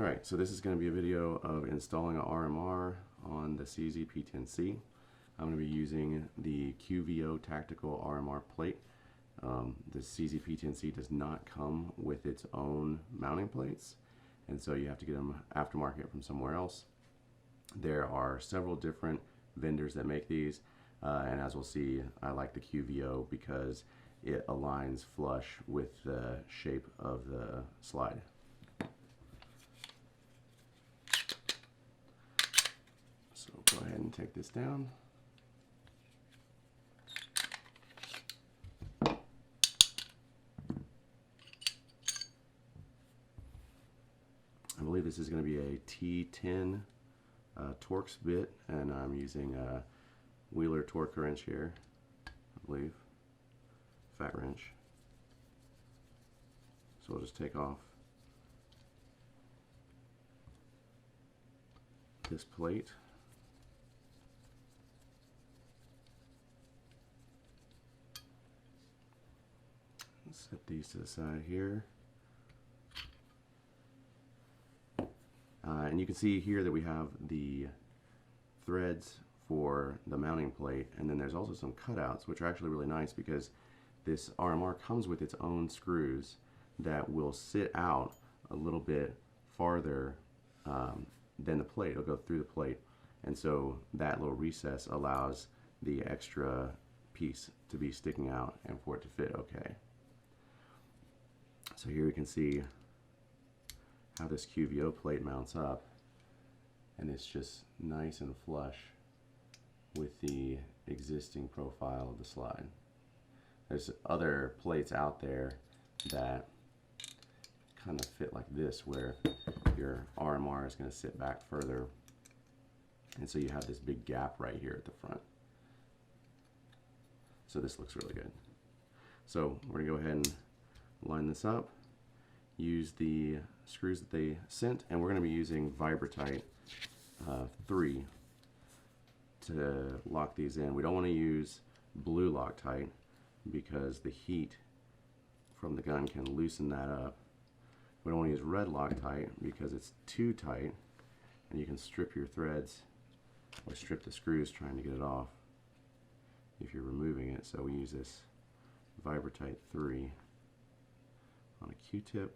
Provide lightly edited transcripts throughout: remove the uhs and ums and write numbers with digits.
Alright, so this is going to be a video of installing a RMR on the CZ P10C. I'm going to be using the QVO Tactical RMR plate. The CZ P10C does not come with its own mounting plates, and so you have to get them aftermarket from somewhere else. There are several different vendors that make these, and as we'll see, I like the QVO because it aligns flush with the shape of the slide. So go ahead and take this down. I believe this is going to be a T10 Torx bit, and I'm using a Wheeler torque wrench here, I believe, fat wrench. So we'll just take off this plate. Set these to the side here. And you can see here that we have the threads for the mounting plate, and then there's also some cutouts, which are actually really nice because this RMR comes with its own screws that will sit out a little bit farther than the plate. It'll go through the plate, and so that little recess allows the extra piece to be sticking out and for it to fit okay. So here you can see how this QVO plate mounts up, and it's just nice and flush with the existing profile of the slide. There's other plates out there that kind of fit like this, where your RMR is going to sit back further, and so you have this big gap right here at the front. So this looks really good. So we're going to go ahead and line this up, use the screws that they sent, and we're going to be using Vibratite 3 to lock these in. We don't want to use blue Loctite because the heat from the gun can loosen that up. We don't want to use red Loctite because it's too tight and you can strip your threads or strip the screws trying to get it off if you're removing it. So we use this Vibratite 3 on a Q-tip.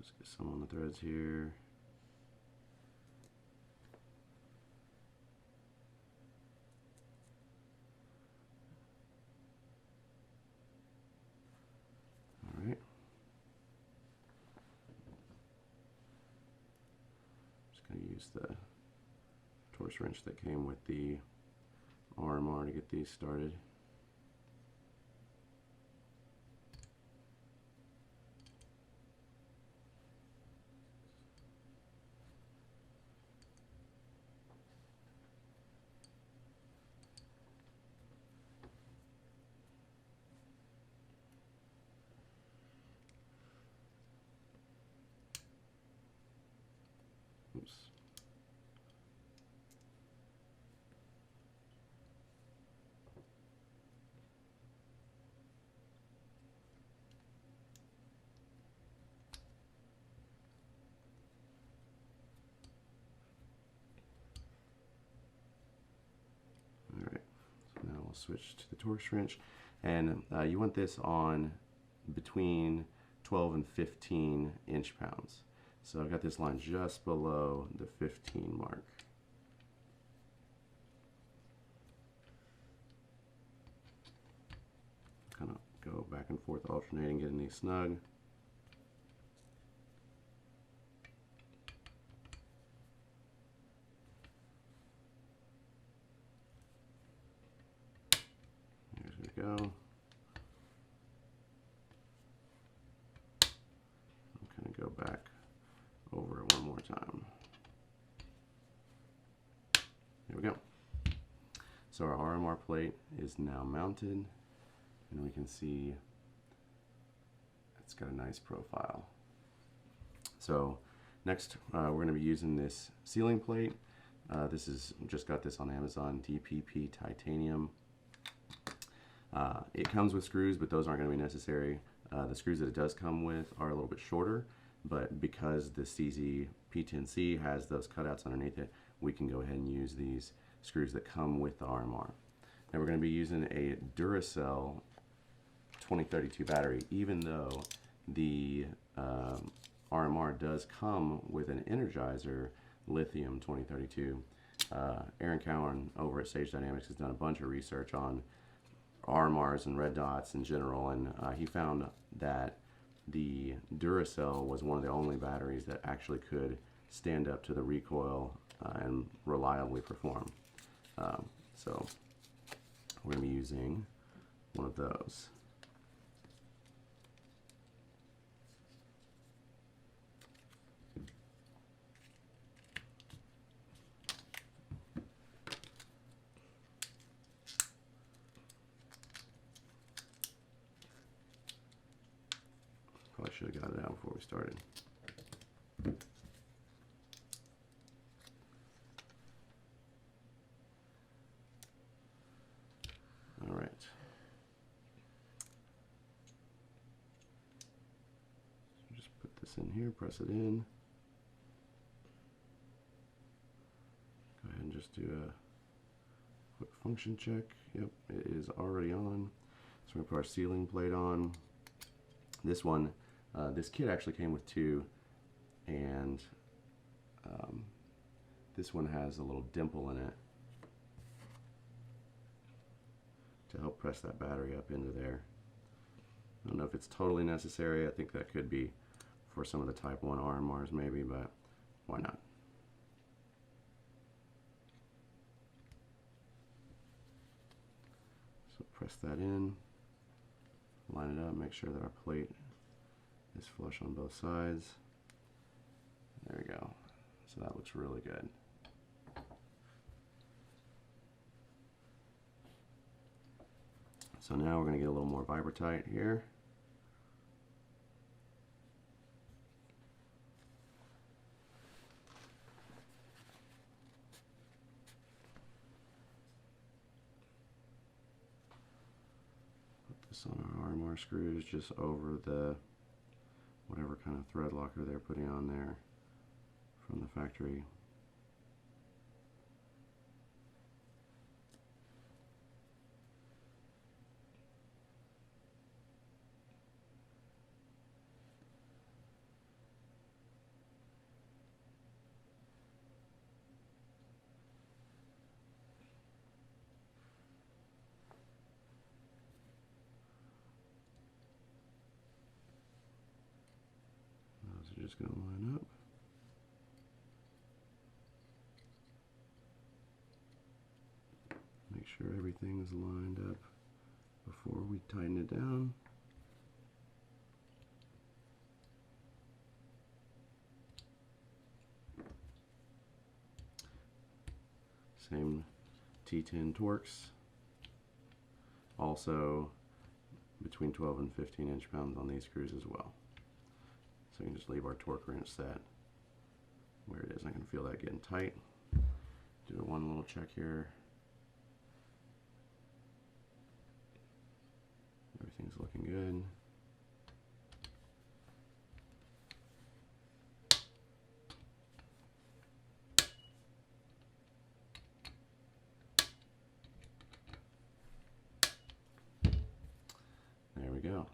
Just get some on the threads here. All right. Just going to use the Torx wrench that came with the RMR to get these started. Oops. All right, so now we'll switch to the Torx wrench, and you want this on between 12 and 15 inch-pounds. So I've got this line just below the 15 mark. Kind of go back and forth alternating, getting these snug. There we go. I'm going to go back over it one more time. There we go. So our RMR plate is now mounted, and we can see it's got a nice profile. So next we're going to be using this ceiling plate. This is just got this on Amazon, DPP titanium. It comes with screws, but those aren't going to be necessary. The screws that it does come with are a little bit shorter, but because the CZ P10C has those cutouts underneath it, we can go ahead and use these screws that come with the RMR. Now we're going to be using a Duracell 2032 battery, even though the RMR does come with an Energizer lithium 2032. Aaron Cowan over at Sage Dynamics has done a bunch of research on RMRs and red dots in general, and he found that the Duracell was one of the only batteries that actually could stand up to the recoil and reliably perform. So we're going to be using one of those. Probably should have got it out before we started. All right. So just put this in here, press it in. Go ahead and just do a quick function check. Yep, it is already on. So we're going to put our sealing plate on. This one, this kit actually came with two, and this one has a little dimple in it to help press that battery up into there. I don't know if it's totally necessary. I think that could be for some of the Type 1 RMRs maybe, but why not? So press that in, line it up, make sure that our plate is flush on both sides. There we go. So that looks really good. So now we're going to get a little more Vibratight here. Put this on our RMR screws just over the whatever kind of thread locker they're putting on there from the factory. Those are just going to line up. Make sure everything is lined up before we tighten it down. Same T10 Torx. Also between 12 and 15 inch-pounds on these screws as well. So you can just leave our torque wrench set where it is. I can feel that getting tight. Do one little check here. Everything's looking good. There we go.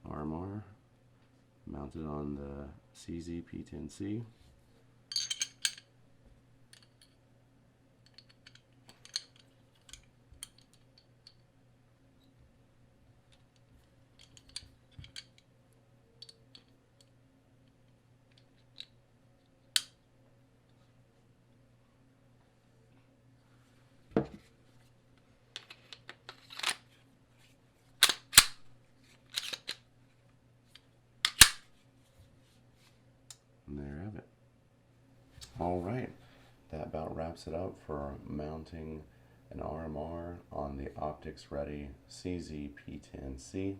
RMR mounted on the CZ P10C. And there you have it. All right, that about wraps it up for mounting an RMR on the Optics Ready CZ P10C.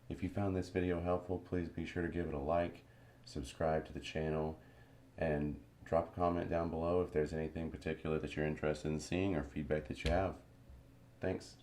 If you found this video helpful, please be sure to give it a like, subscribe to the channel, and drop a comment down below if there's anything particular that you're interested in seeing or feedback that you have. Thanks.